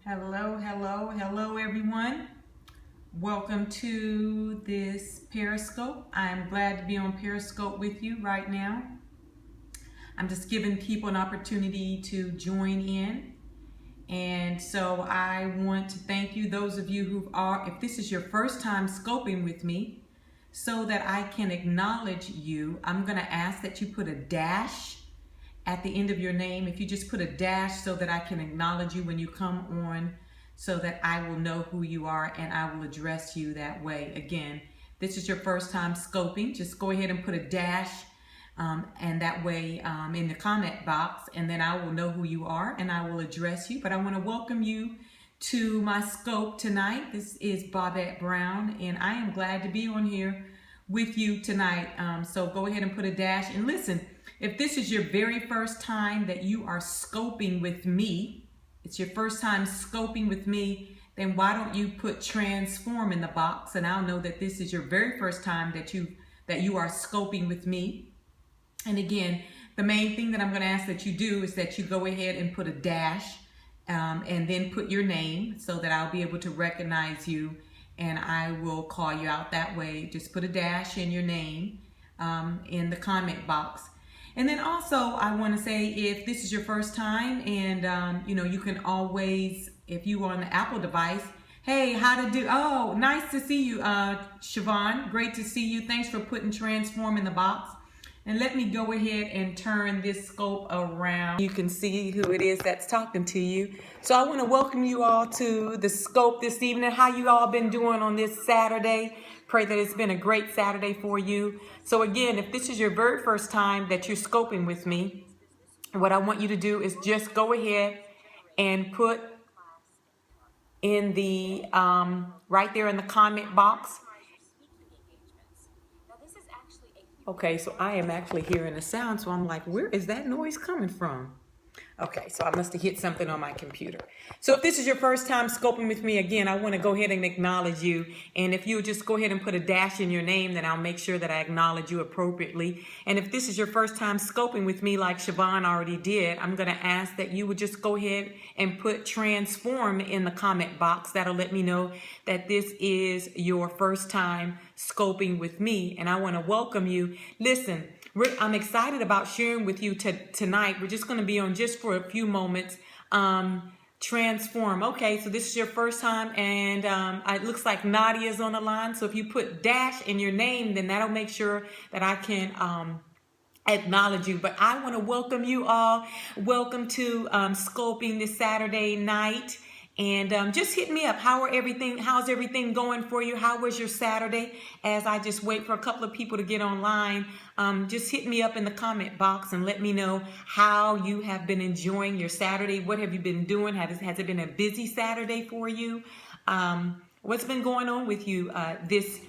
Hello everyone. Welcome to this Periscope. I'm glad to be on Periscope with you right now. I'm just giving people an opportunity to join in. And so I want to thank you, those of you who are, if this is your first time scoping with me, so that I can acknowledge you, I'm going to ask that you put a dash at the end of your name. If you just put a dash so that I can acknowledge you when you come on, so that I will know who you are and I will address you that way. Again, this is your first time scoping. Just go ahead and put a dash and that way in the comment box, and then I will know who you are and I will address you. But I want to welcome you to my scope tonight. This is Bobette Brown, and I am glad to be on here with you tonight. So go ahead and put a dash. And listen, if this is your very first time that you are scoping with me, it's your first time scoping with me, then why don't you put transform in the box, and I'll know that this is your very first time that you are scoping with me. And again, the main thing that I'm going to ask that you do is that you go ahead and put a dash and then put your name so that I'll be able to recognize you and I will call you out that way. Just put a dash in your name in the comment box. And then also I want to say, if this is your first time, and you can always, if you are on the Apple device, hey, how to do, oh, nice to see you, Siobhan, great to see you. Thanks for putting transform in the box. And let me go ahead and turn this scope around. You can see who it is that's talking to you. So I want to welcome you all to the scope this evening. How you all been doing on this Saturday? Pray that it's been a great Saturday for you. So again, if this is your very first time that you're scoping with me, what I want you to do is just go ahead and put in the, right there in the comment box. Okay, so I am actually hearing a sound, so I'm like, where is that noise coming from? Okay, so I must have hit something on my computer. So if this is your first time scoping with me, again, I want to go ahead and acknowledge you. And if you just go ahead and put a dash in your name, then I'll make sure that I acknowledge you appropriately. And if this is your first time scoping with me, like Siobhan already did, I'm going to ask that you would just go ahead and put transform in the comment box. That'll let me know that this is your first time scoping with me. And I want to welcome you. Listen, I'm excited about sharing with you tonight. We're just going to be on just for a few moments. Transform. Okay, so this is your first time, and it looks like Nadia's on the line. So if you put dash in your name, then that'll make sure that I can acknowledge you. But I want to welcome you all. Welcome to scoping this Saturday night. And just hit me up. How's everything going for you? How was your Saturday? As I just wait for a couple of people to get online, just hit me up in the comment box and let me know how you have been enjoying your Saturday. What have you been doing? Has it been a busy Saturday for you? What's been going on with you this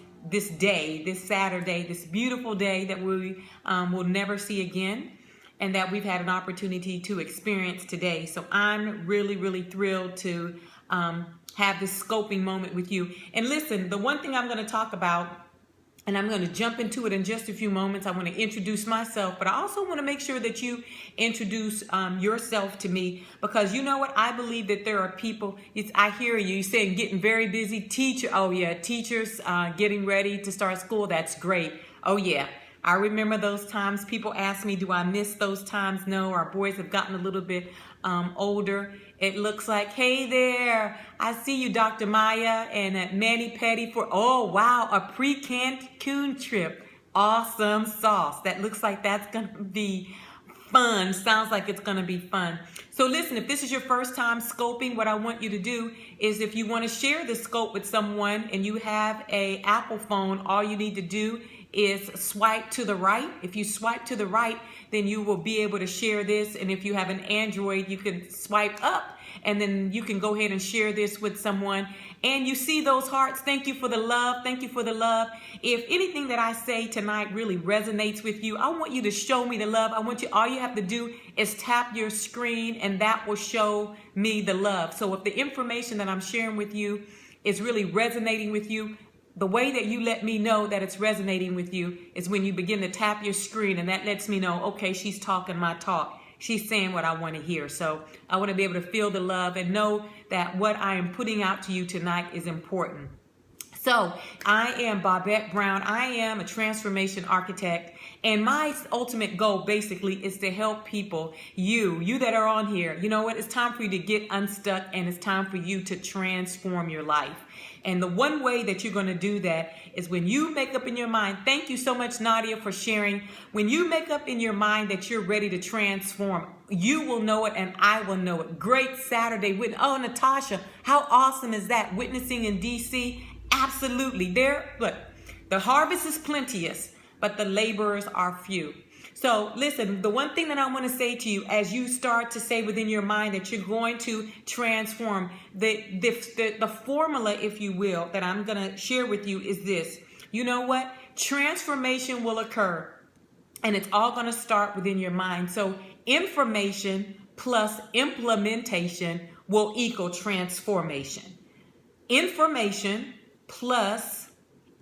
day, this Saturday, this beautiful day that we will never see again, and that we've had an opportunity to experience today. So I'm really, really thrilled to have this scoping moment with you. And listen, the one thing I'm going to talk about, and I'm going to jump into it in just a few moments, I want to introduce myself, but I also want to make sure that you introduce yourself to me, because you know what? I believe that there are people, I hear you saying getting very busy. Oh yeah, teachers getting ready to start school. That's great. Oh yeah. I remember those times. People ask me, do I miss those times? No, our boys have gotten a little bit older. It looks like, hey there, I see you, Dr. Maya, and Manny Petty oh wow, a pre-Cancun trip. Awesome sauce. That looks like that's going to be fun. Sounds like it's going to be fun. So listen, if this is your first time scoping, what I want you to do is, if you want to share this scope with someone and you have a Apple phone, all you need to do is swipe to the right. If you swipe to the right, then you will be able to share this. And if you have an Android, you can swipe up and then you can go ahead and share this with someone. And you see those hearts. Thank you for the love. Thank you for the love. If anything that I say tonight really resonates with you, I want you to show me the love. All you have to do is tap your screen and that will show me the love. So if the information that I'm sharing with you is really resonating with you, the way that you let me know that it's resonating with you is when you begin to tap your screen, and that lets me know, okay, she's talking my talk. she's saying what I want to hear. So I want to be able to feel the love and know that what I am putting out to you tonight is important. So I am Bobette Brown. I am a transformation architect. And my ultimate goal basically is to help people, you that are on here. You know what? It's time for you to get unstuck, and it's time for you to transform your life. And the one way that you're going to do that is when you make up in your mind. Thank you so much, Nadia, for sharing. When you make up in your mind that you're ready to transform, you will know it and I will know it. Great Saturday. Oh, Natasha, how awesome is that? Witnessing in DC. Absolutely. Look, the harvest is plenteous, but the laborers are few. So listen, the one thing that I want to say to you as you start to say within your mind that you're going to transform, the formula, if you will, that I'm going to share with you is this. You know what? Transformation will occur, and it's all going to start within your mind. So information plus implementation will equal transformation. Information plus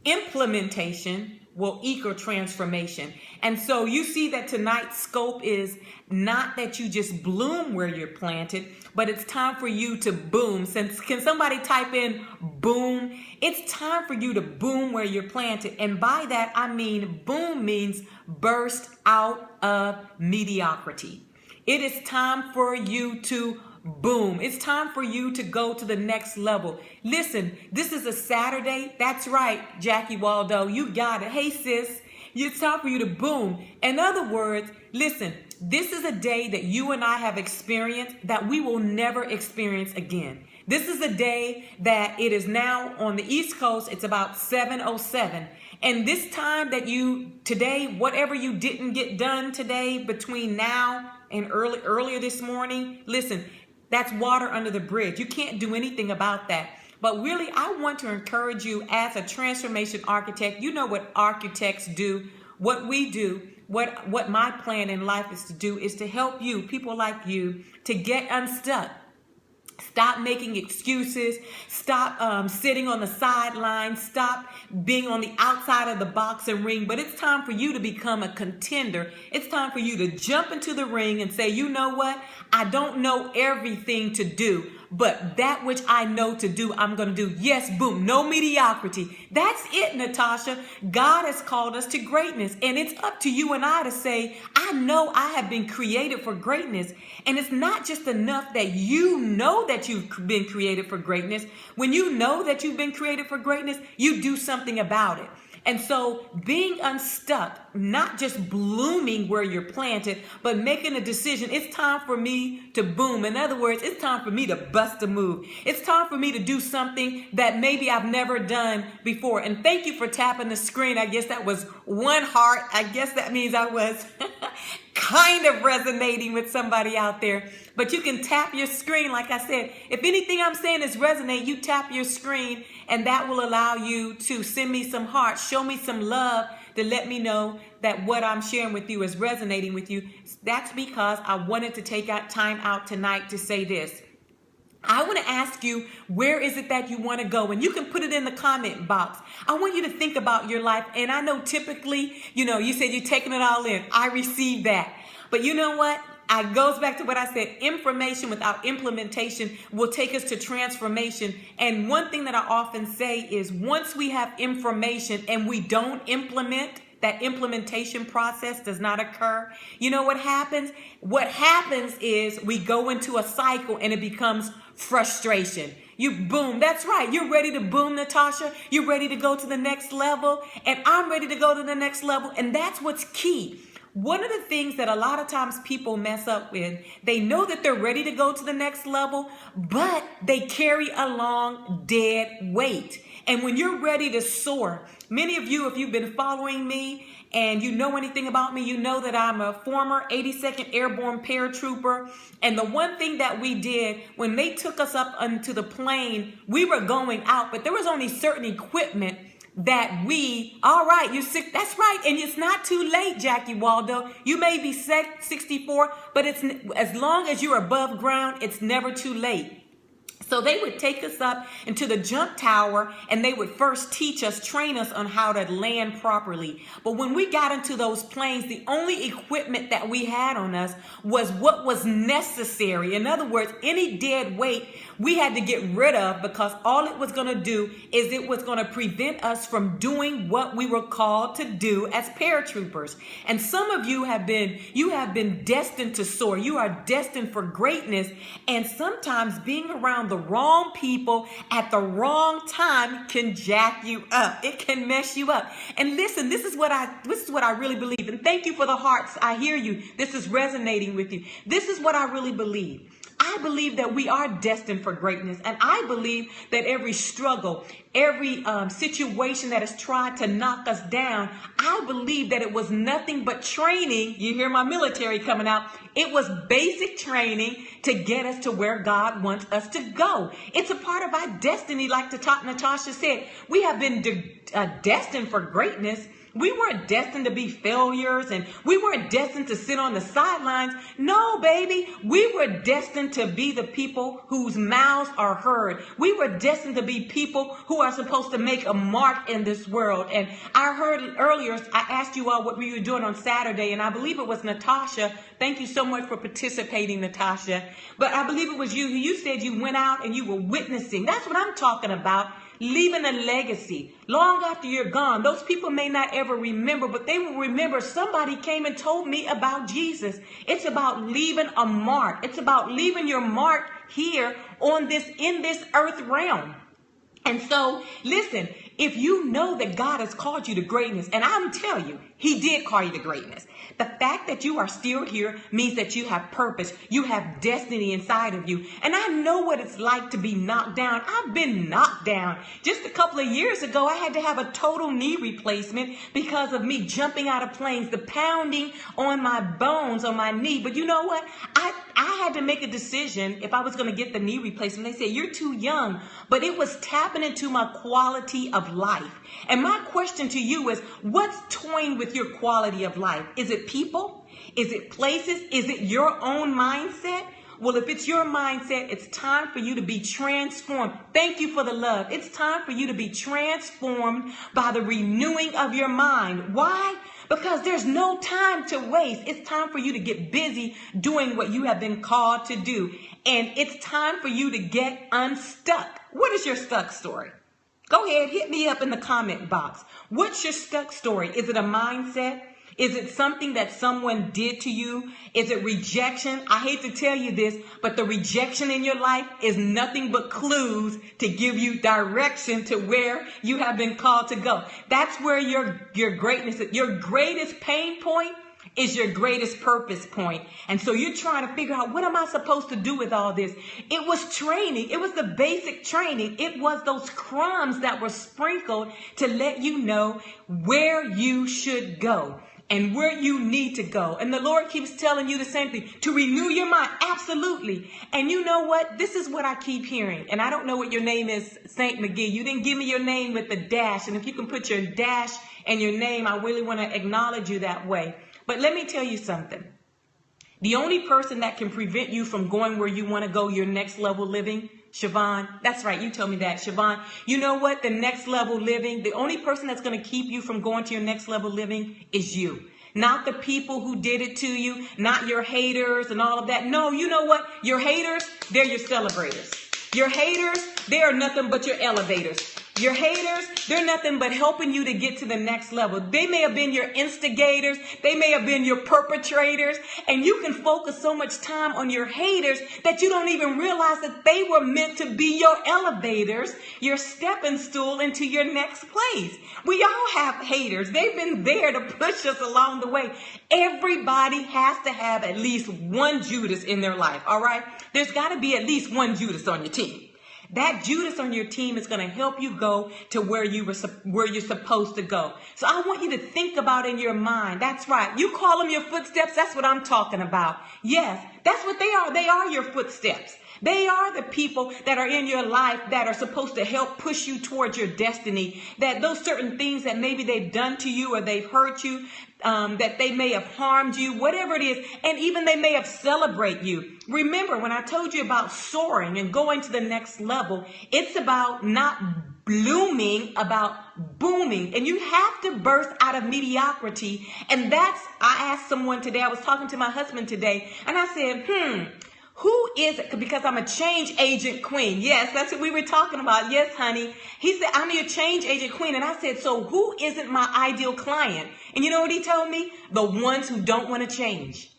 implementation will equal transformation. And so you see that tonight's scope is not that you just bloom where you're planted, but it's time for you to boom. Can somebody type in boom? It's time for you to boom where you're planted. And by that, I mean boom means burst out of mediocrity. It is time for you to boom. It's time for you to go to the next level. Listen, this is a Saturday. That's right, Jackie Waldo. You got it. Hey, sis. It's time for you to boom. In other words, listen, this is a day that you and I have experienced that we will never experience again. This is a day that it is now on the East Coast. It's about 7:07. And this time that today, whatever you didn't get done today between now and earlier this morning, listen, that's water under the bridge. You can't do anything about that. But really, I want to encourage you as a transformation architect. You know what architects do, what we do, what my plan in life is to do is to help you, people like you, to get unstuck. Stop making excuses. Stop sitting on the sidelines. Stop being on the outside of the boxing ring. But it's time for you to become a contender. It's time for you to jump into the ring and say, you know what? I don't know everything to do, but that which I know to do, I'm going to do. Yes, boom, no mediocrity. That's it, Natasha. God has called us to greatness, and it's up to you and I to say, I know I have been created for greatness. And it's not just enough that you know that you've been created for greatness. When you know that you've been created for greatness, you do something about it. And so being unstuck, not just blooming where you're planted, but making a decision. It's time for me to boom. In other words, it's time for me to bust a move. It's time for me to do something that maybe I've never done before. And thank you for tapping the screen. I guess that was one heart. I guess that means I was kind of resonating with somebody out there. But you can tap your screen. Like I said, if anything I'm saying is resonate, you tap your screen, and that will allow you to send me some hearts, show me some love to let me know that what I'm sharing with you is resonating with you. That's because I wanted to take time out tonight to say this. I want to ask you, where is it that you want to go? And you can put it in the comment box. I want you to think about your life. And I know typically, you said you're taking it all in. I received that. But you know what? It goes back to what I said. Information without implementation will take us to transformation. And one thing that I often say is once we have information and we don't implement, that implementation process does not occur. You know what happens? What happens is we go into a cycle and it becomes frustration. You boom. That's right. You're ready to boom, Natasha. You're ready to go to the next level. And I'm ready to go to the next level. And that's what's key. One of the things that a lot of times people mess up with, they know that they're ready to go to the next level, but they carry along dead weight. And when you're ready to soar, many of you, if you've been following me and you know anything about me, you know that I'm a former 82nd Airborne paratrooper. And the one thing that we did when they took us up onto the plane, we were going out, but there was only certain equipment that all right, you're sick. That's right. And it's not too late, Jackie Waldo. You may be 64, but it's as long as you're above ground, it's never too late. So they would take us up into the jump tower and they would first teach us, train us on how to land properly. But when we got into those planes, the only equipment that we had on us was what was necessary. In other words, any dead weight we had to get rid of, because all it was going to do is it was going to prevent us from doing what we were called to do as paratroopers. And some of you have been destined to soar. You are destined for greatness. And sometimes being around the wrong people at the wrong time can jack you up. It can mess you up. And listen, this is what I really believe. And thank you for the hearts. I hear you. This is resonating with you. This is what I really believe. I believe that we are destined for greatness. And I believe that every struggle, every situation that has tried to knock us down, I believe that it was nothing but training. You hear my military coming out. It was basic training to get us to where God wants us to go. It's a part of our destiny. Like Natasha said, we have been destined for greatness. We weren't destined to be failures, and we weren't destined to sit on the sidelines. No, baby. We were destined to be the people whose mouths are heard. We were destined to be people who are supposed to make a mark in this world. And I heard earlier, I asked you all what we were doing on Saturday, and I believe it was Natasha. Thank you so much for participating, Natasha. But I believe it was you. You said you went out and you were witnessing. That's what I'm talking about. Leaving a legacy. Long after you're gone, those people may not ever remember, but they will remember somebody came and told me about Jesus. It's about leaving a mark. It's about leaving your mark here in this earth realm. And so, listen, if you know that God has called you to greatness, and I'm telling you, he did call you to greatness. The fact that you are still here means that you have purpose. You have destiny inside of you. And I know what it's like to be knocked down. I've been knocked down. Just a couple of years ago, I had to have a total knee replacement because of me jumping out of planes, the pounding on my bones, on my knee. But you know what? I had to make a decision if I was going to get the knee replacement. They said, you're too young. But it was tapping into my quality of life. And my question to you is, what's toying with your quality of life? Is it people? Is it places? Is it your own mindset? Well, if it's your mindset, it's time for you to be transformed. Thank you for the love. It's time for you to be transformed by the renewing of your mind. Why? Because there's no time to waste. It's time for you to get busy doing what you have been called to do. And it's time for you to get unstuck. What is your stuck story? Go ahead, hit me up in the comment box. What's your stuck story? Is it a mindset? Is it something that someone did to you? Is it rejection? I hate to tell you this, but the rejection in your life is nothing but clues to give you direction to where you have been called to go. That's where your greatness, your greatest pain point is your greatest purpose point. And so you're trying to figure out, what am I supposed to do with all this? It was training. It was the basic training. It was those crumbs that were sprinkled to let you know where you should go and where you need to go. And the Lord keeps telling you the same thing, to renew your mind. Absolutely. And you know what? This is what I keep hearing. And I don't know what your name is, Saint McGee. You didn't give me your name with the dash. And if you can put your dash and your name, I really want to acknowledge you that way. But let me tell you something. The only person that can prevent you from going where you want to go, your next level living, Siobhan, that's right, you told me that, Siobhan. You know what? The next level living, the only person that's going to keep you from going to your next level living is you. Not the people who did it to you, not your haters and all of that. No, you know what? Your haters, they're your celebrators. Your haters, they are nothing but your elevators. Your haters, they're nothing but helping you to get to the next level. They may have been your instigators. They may have been your perpetrators. And you can focus so much time on your haters that you don't even realize that they were meant to be your elevators, your stepping stool into your next place. We all have haters. They've been there to push us along the way. Everybody has to have at least one Judas in their life, all right? There's got to be at least one Judas on your team. That Judas on your team is going to help you go to where you're supposed to go. So I want you to think about in your mind. That's right. You call them your footsteps. That's what I'm talking about. Yes, that's what they are. They are your footsteps. They are the people that are in your life that are supposed to help push you towards your destiny. That those certain things that maybe they've done to you or they've hurt you, that they may have harmed you, whatever it is, and even they may have celebrated you. Remember, when I told you about soaring and going to the next level, it's about not blooming, about booming. And you have to burst out of mediocrity. And I asked someone today, I was talking to my husband today, and I said, who is it? Because I'm a change agent queen. Yes, that's what we were talking about. Yes, honey. He said, I'm your change agent queen. And I said, so who isn't my ideal client? And you know what he told me? The ones who don't want to change.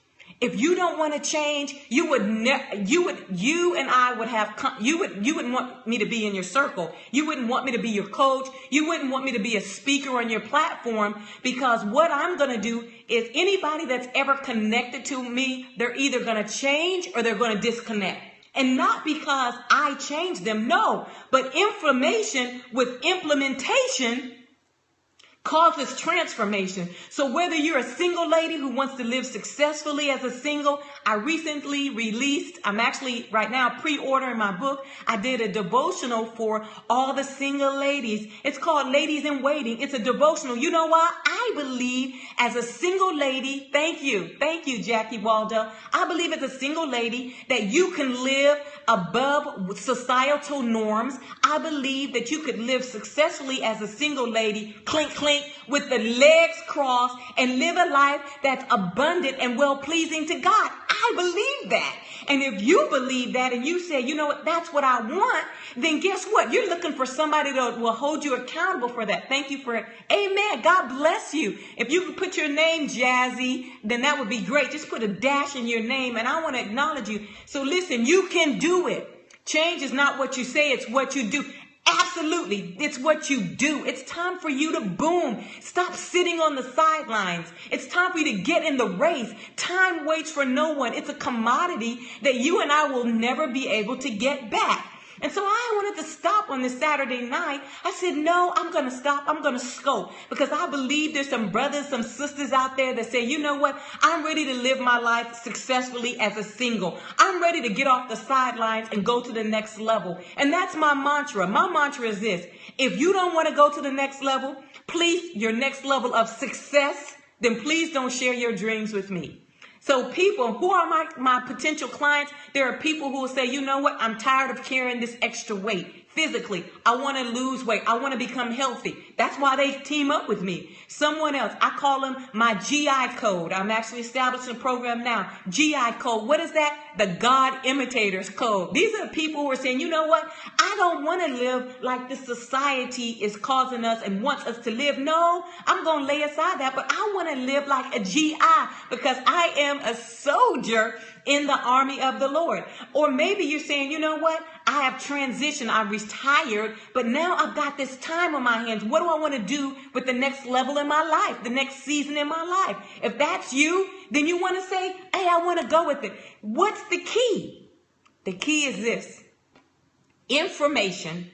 If you don't want to change, you and I would have, you wouldn't want me to be in your circle. You wouldn't want me to be your coach. You wouldn't want me to be a speaker on your platform, because what I'm going to do is anybody that's ever connected to me, they're either going to change or they're going to disconnect. And not because I changed them, no, but information with implementation causes transformation. So whether you're a single lady who wants to live successfully as a single, I recently released, I'm actually right now pre-ordering my book. I did a devotional for all the single ladies. It's called Ladies in Waiting. It's a devotional. You know why? I believe as a single lady, thank you, Jackie Waldo. I believe as a single lady that you can live above societal norms. I believe that you could live successfully as a single lady, clink, clink, with the legs crossed, and live a life that's abundant and well-pleasing to God. I believe that. And if you believe that and you say, you know what, that's what I want, then guess what? You're looking for somebody that will hold you accountable for that. Thank you for it. Amen. God bless you. If you could put your name, Jazzy, then that would be great. Just put a dash in your name, and I want to acknowledge you. So listen, you can do it. Change is not what you say, it's what you do. Absolutely. It's what you do. It's time for you to boom. Stop sitting on the sidelines. It's time for you to get in the race. Time waits for no one. It's a commodity that you and I will never be able to get back. And so I wanted to stop on this Saturday night. I said, no, I'm going to stop. I'm going to scope, because I believe there's some brothers, some sisters out there that say, you know what? I'm ready to live my life successfully as a single. I'm ready to get off the sidelines and go to the next level. And that's my mantra. My mantra is this. If you don't want to go to the next level, please, your next level of success, then please don't share your dreams with me. So people who are my potential clients, there are people who will say, you know what, I'm tired of carrying this extra weight. Physically, I want to lose weight. I want to become healthy. That's why they team up with me. Someone else, I call them my GI code. I'm actually establishing a program now. GI code. What is that? The God Imitators Code. These are the people who are saying, you know what? I don't want to live like this society is causing us and wants us to live. No, I'm going to lay aside that, but I want to live like a GI because I am a soldier in the army of the Lord. Or maybe you're saying, you know what? I have transitioned. I retired, but now I've got this time on my hands. What do I want to do with the next level in my life, the next season in my life? If that's you, then you want to say, hey, I want to go with it. What's the key? The key is this. Information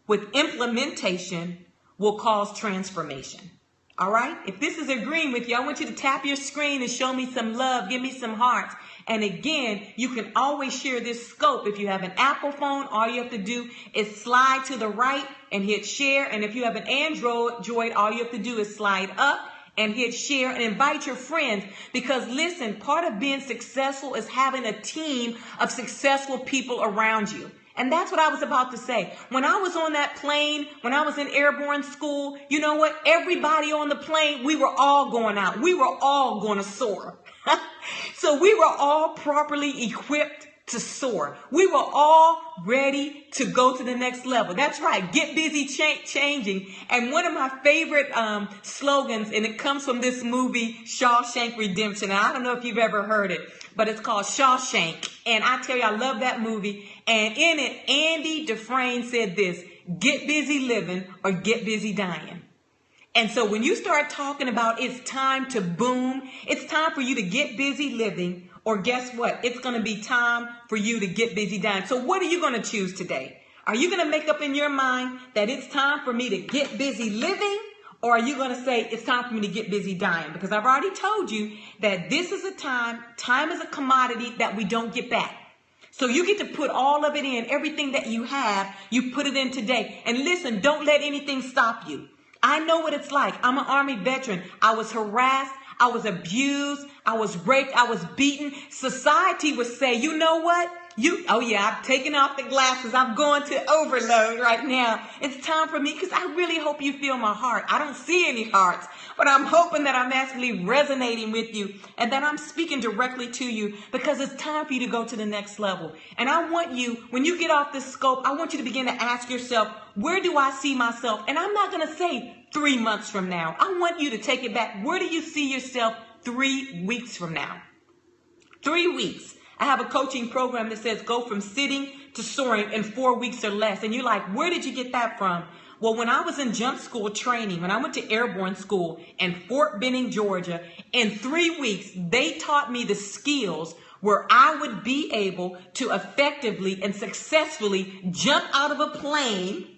with implementation will cause transformation. All right? If this is agreeing with you, I want you to tap your screen and show me some love. Give me some hearts. And again, you can always share this scope. If you have an Apple phone, all you have to do is slide to the right and hit share. And if you have an Android, all you have to do is slide up and hit share and invite your friends. Because listen, part of being successful is having a team of successful people around you. And that's what I was about to say. When I was on that plane, when I was in airborne school, you know what? Everybody on the plane, we were all going out. We were all going to soar. So we were all properly equipped to soar. We were all ready to go to the next level. That's right. Get busy changing. And one of my favorite slogans, and it comes from this movie, Shawshank Redemption. Now, I don't know if you've ever heard it, but it's called Shawshank. And I tell you, I love that movie. And in it, Andy Dufresne said this: get busy living or get busy dying. And so when you start talking about it's time to boom, it's time for you to get busy living, or guess what? It's going to be time for you to get busy dying. So what are you going to choose today? Are you going to make up in your mind that it's time for me to get busy living? Or are you going to say it's time for me to get busy dying? Because I've already told you that this is a time is a commodity that we don't get back. So you get to put all of it in, everything that you have, you put it in today. And listen, don't let anything stop you. I know what it's like. I'm an Army veteran. I was harassed. I was abused. I was raped. I was beaten. Society would say, you know what? Oh yeah, I've taken off the glasses. I'm going to overload right now. It's time for me, because I really hope you feel my heart. I don't see any hearts, but I'm hoping that I'm actually resonating with you and that I'm speaking directly to you, because it's time for you to go to the next level. And I want you, when you get off this scope, I want you to begin to ask yourself, where do I see myself? And I'm not going to say 3 months from now. I want you to take it back. Where do you see yourself 3 weeks from now? 3 weeks. I have a coaching program that says go from sitting to soaring in 4 weeks or less. And you're like, where did you get that from? Well, when I was in jump school training, when I went to airborne school in Fort Benning, Georgia, in 3 weeks, they taught me the skills where I would be able to effectively and successfully jump out of a plane.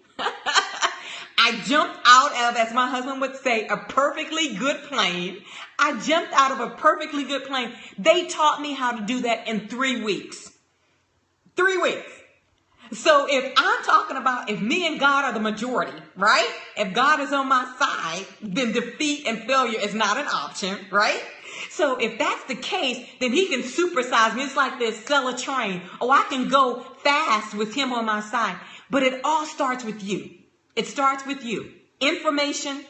I jumped out of, as my husband would say, a perfectly good plane. I jumped out of a perfectly good plane. They taught me how to do that in 3 weeks. 3 weeks. So if I'm talking about, if me and God are the majority, right? If God is on my side, then defeat and failure is not an option, right? So if that's the case, then he can supersize me. It's like this, sell a train. Oh, I can go fast with him on my side. But it all starts with you. It starts with you. Information,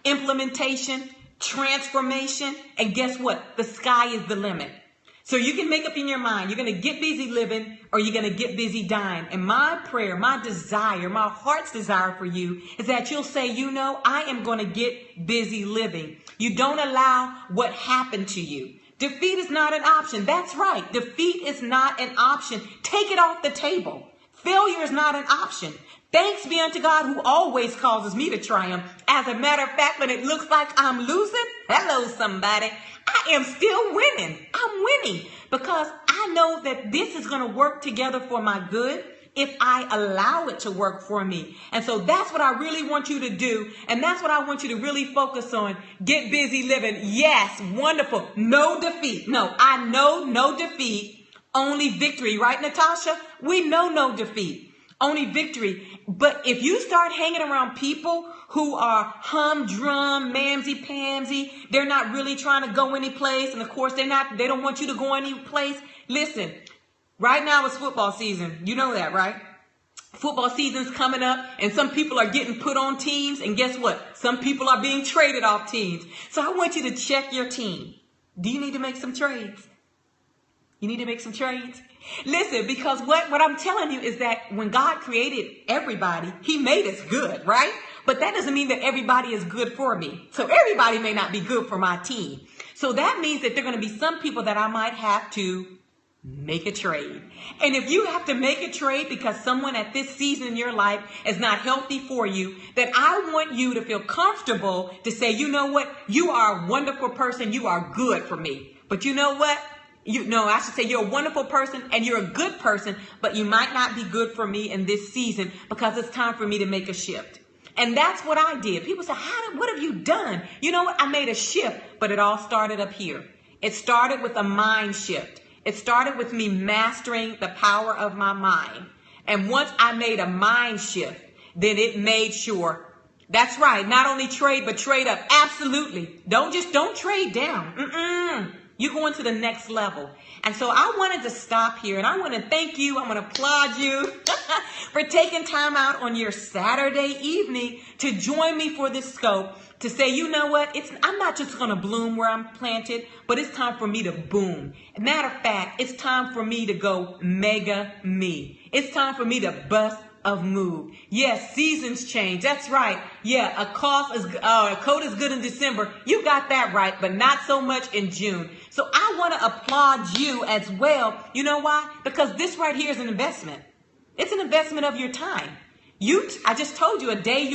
implementation, transformation, and guess what? The sky is the limit. So you can make up in your mind, you're going to get busy living or you're going to get busy dying. And my prayer, my desire, my heart's desire for you is that you'll say, you know, I am going to get busy living. You don't allow what happened to you. Defeat is not an option. That's right. Defeat is not an option. Take it off the table. Failure is not an option. Thanks be unto God who always causes me to triumph. As a matter of fact, when it looks like I'm losing, hello somebody, I am still winning. I'm winning because I know that this is going to work together for my good if I allow it to work for me. And so that's what I really want you to do. And that's what I want you to really focus on. Get busy living. Yes, wonderful. No defeat. No, I know no defeat. Only victory. Right, Natasha? We know no defeat. Only victory. But if you start hanging around people who are humdrum, mamsy-pamsy, they're not really trying to go any place, and of course they don't want you to go any place. Listen, right now it's football season. You know that, right? Football season's coming up, and some people are getting put on teams, and guess what? Some people are being traded off teams. So I want you to check your team. Do you need to make some trades? You need to make some trades? Listen, because what I'm telling you is that when God created everybody, he made us good, right? But that doesn't mean that everybody is good for me. So everybody may not be good for my team. So that means that there are going to be some people that I might have to make a trade. And if you have to make a trade because someone at this season in your life is not healthy for you, then I want you to feel comfortable to say, you know what? You are a wonderful person. You are good for me. But you know what? I should say you're a wonderful person and you're a good person, but you might not be good for me in this season because it's time for me to make a shift. And that's what I did. People say, what have you done? You know what? I made a shift, but it all started up here. It started with a mind shift. It started with me mastering the power of my mind. And once I made a mind shift, then it made sure. That's right. Not only trade, but trade up. Absolutely. Don't trade down. You're going to the next level. And so I wanted to stop here and I want to thank you. I want to applaud you for taking time out on your Saturday evening to join me for this scope to say, you know what? I'm not just going to bloom where I'm planted, but it's time for me to boom. Matter of fact, it's time for me to go mega me. It's time for me to bust of move. Yes, seasons change. That's right. Yeah, a coat is good in December. You got that right, but not so much in June. So I want to applaud you as well. You know why? Because this right here is an investment. It's an investment of your time. I just told you a day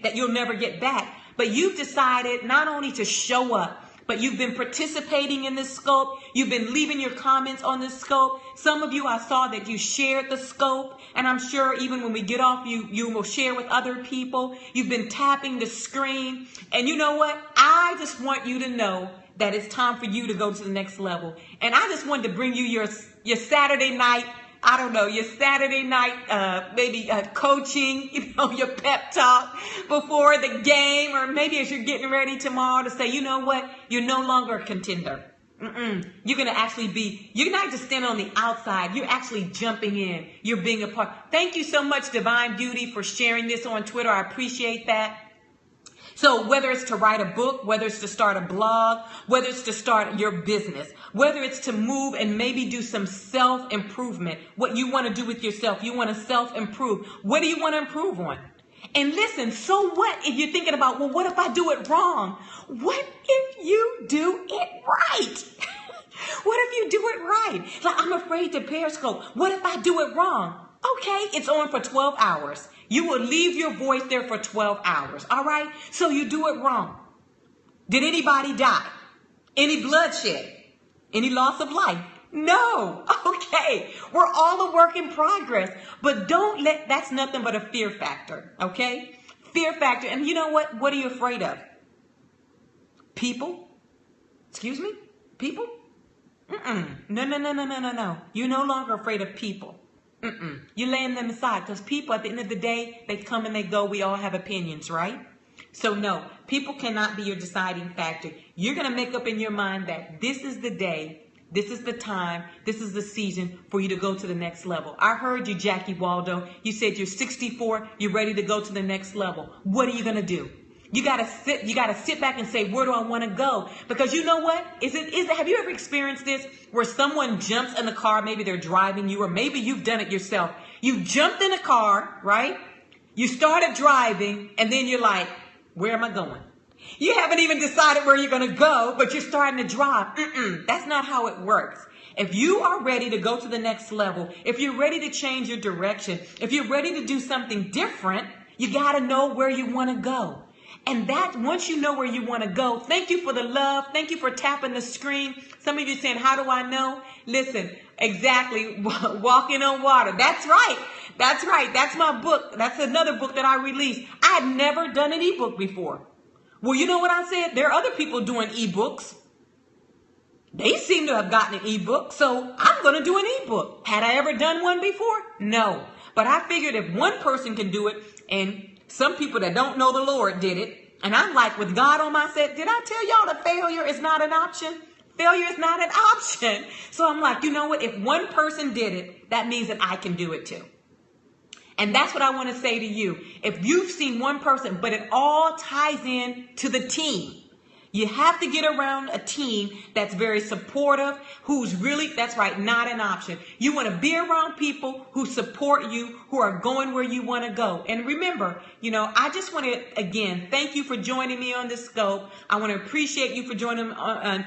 that you'll never get back, but you've decided not only to show up, but you've been participating in this scope. You've been leaving your comments on this scope. Some of you, I saw that you shared the scope. And I'm sure even when we get off, you will share with other people. You've been tapping the screen. And you know what? I just want you to know that it's time for you to go to the next level. And I just wanted to bring you your Saturday night, I don't know, your Saturday night, maybe coaching, your pep talk before the game, or maybe as you're getting ready tomorrow to say, you know what, you're no longer a contender. You're going to actually you're not just standing on the outside. You're actually jumping in. You're being a part. Thank you so much, Divine Beauty, for sharing this on Twitter. I appreciate that. So whether it's to write a book, whether it's to start a blog, whether it's to start your business, whether it's to move and maybe do some self-improvement, what you want to do with yourself, you want to self-improve. What do you want to improve on? And listen, so what if you're thinking about, well, what if I do it wrong? What if you do it right? What if you do it right? Like, I'm afraid to Periscope. What if I do it wrong? Okay, it's on for 12 hours. You will leave your voice there for 12 hours. All right? So you do it wrong. Did anybody die? Any bloodshed? Any loss of life? No. Okay. We're all a work in progress. But that's nothing but a fear factor. Okay? Fear factor. And you know what? What are you afraid of? People? Excuse me? People? No. You're no longer afraid of people. You're laying them aside, because people, at the end of the day, they come and they go. We all have opinions, right? So no, people cannot be your deciding factor. You're going to make up in your mind that this is the day, this is the time, this is the season for you to go to the next level. I heard you, Jackie Waldo. You said you're 64, you're ready to go to the next level. What are you going to do? You got to sit back and say, where do I want to go? Because you know what? Have you ever experienced this where someone jumps in the car, maybe they're driving you, or maybe you've done it yourself. You jumped in a car, right? You started driving, and then you're like, where am I going? You haven't even decided where you're going to go, but you're starting to drive. That's not how it works. If you are ready to go to the next level, if you're ready to change your direction, if you're ready to do something different, you got to know where you want to go. And that, once you know where you want to go, thank you for the love. Thank you for tapping the screen. Some of you saying, how do I know? Listen, exactly. Walking on water. That's right. That's right. That's my book. That's another book that I released. I had never done an ebook before. Well, you know what I said? There are other people doing ebooks. They seem to have gotten an ebook. So I'm going to do an ebook. Had I ever done one before? No. But I figured if one person can do it, and some people that don't know the Lord did it. And I'm like, with God on my side, did I tell y'all that failure is not an option? Failure is not an option. So I'm like, you know what? If one person did it, that means that I can do it too. And that's what I want to say to you. If you've seen one person, but it all ties in to the team. You have to get around a team that's very supportive, who's really, that's right, not an option. You want to be around people who support you, who are going where you want to go. And remember, I just want to, again, thank you for joining me on this scope. I want to appreciate you for joining,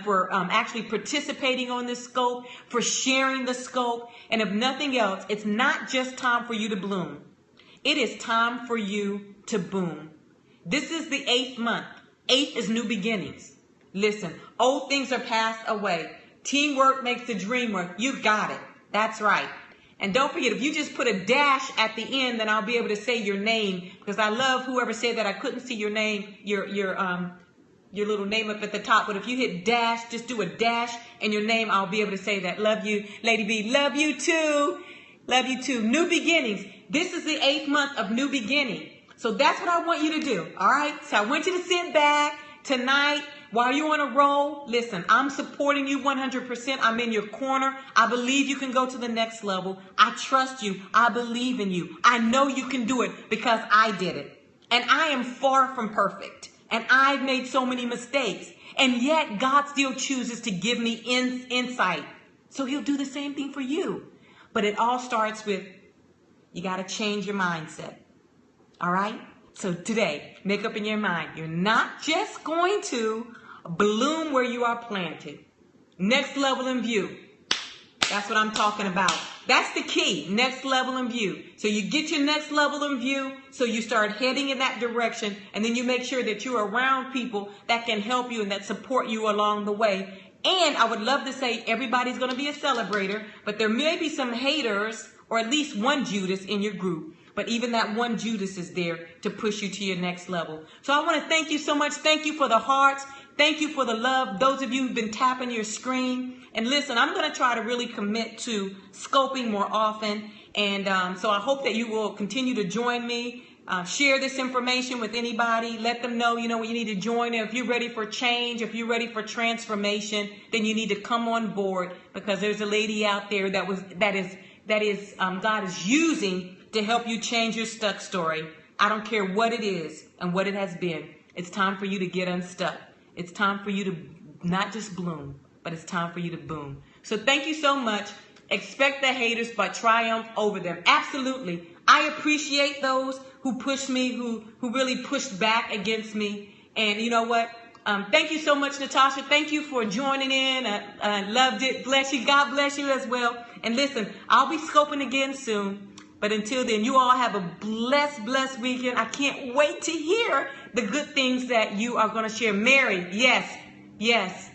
for actually participating on this scope, for sharing the scope. And if nothing else, it's not just time for you to bloom. It is time for you to boom. This is the 8th month. 8th is new beginnings. Listen, old things are passed away. Teamwork makes the dream work. You got it. That's right. And don't forget, if you just put a dash at the end, then I'll be able to say your name, because I love whoever said that. I couldn't see your name, your little name up at the top. But if you hit dash, just do a dash and your name, I'll be able to say that. Love you, Lady B. Love you too. Love you too. New beginnings. This is the 8th month of new beginning. So that's what I want you to do, all right? So I want you to sit back tonight while you're on a roll. Listen, I'm supporting you 100%. I'm in your corner. I believe you can go to the next level. I trust you. I believe in you. I know you can do it because I did it. And I am far from perfect. And I've made so many mistakes. And yet God still chooses to give me insight. So he'll do the same thing for you. But it all starts with, you got to change your mindset. All right? So today, make up in your mind, you're not just going to bloom where you are planted. Next level in view. That's what I'm talking about. That's the key. Next level in view. So you get your next level in view. So you start heading in that direction. And then you make sure that you're around people that can help you and that support you along the way. And I would love to say everybody's going to be a celebrator. But there may be some haters, or at least one Judas in your group. but even that one Judas is there to push you to your next level. So I want to thank you so much. Thank you for the hearts. Thank you for the love. Those of you who've been tapping your screen. And listen, I'm going to try to really commit to scoping more often. And so I hope that you will continue to join me. Share this information with anybody. Let them know, you need to join. If you're ready for change, if you're ready for transformation, then you need to come on board, because there's a lady out there that is God is using to help you change your stuck story. I don't care what it is and what it has been. It's time for you to get unstuck. It's time for you to not just bloom, but it's time for you to boom. So thank you so much. Expect the haters, but triumph over them. Absolutely. I appreciate those who pushed me, who really pushed back against me. And you know what? Thank you so much, Natasha. Thank you for joining in. I loved it. Bless you. God bless you as well. And listen, I'll be scoping again soon. But until then, you all have a blessed weekend. I can't wait to hear the good things that you are going to share. Mary, yes.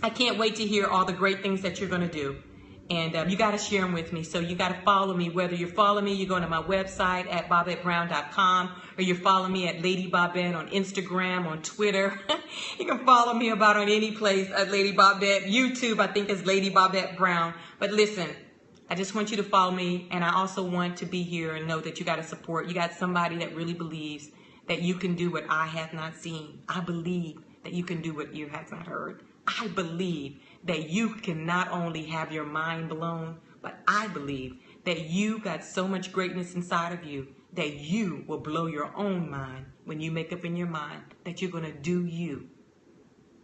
I can't wait to hear all the great things that you're going to do. And you got to share them with me. So you got to follow me. Whether you're following me, you're going to my website at BobetteBrown.com, or you're following me at Lady Bobette on Instagram, on Twitter. You can follow me about on any place at Lady Bobette. YouTube, I think, is Lady Bobette Brown. But listen, I just want you to follow me. And I also want to be here and know that you got to support. You got somebody that really believes that you can do what I have not seen. I believe that you can do what you have not heard. I believe that you can not only have your mind blown, but I believe that you got so much greatness inside of you that you will blow your own mind when you make up in your mind that you're going to do you,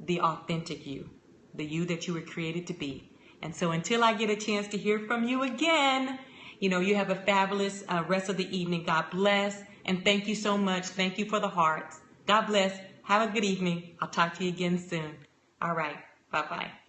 the authentic you, the you that you were created to be. And so until I get a chance to hear from you again, you have a fabulous rest of the evening. God bless. And thank you so much. Thank you for the hearts. God bless. Have a good evening. I'll talk to you again soon. All right. Bye-bye.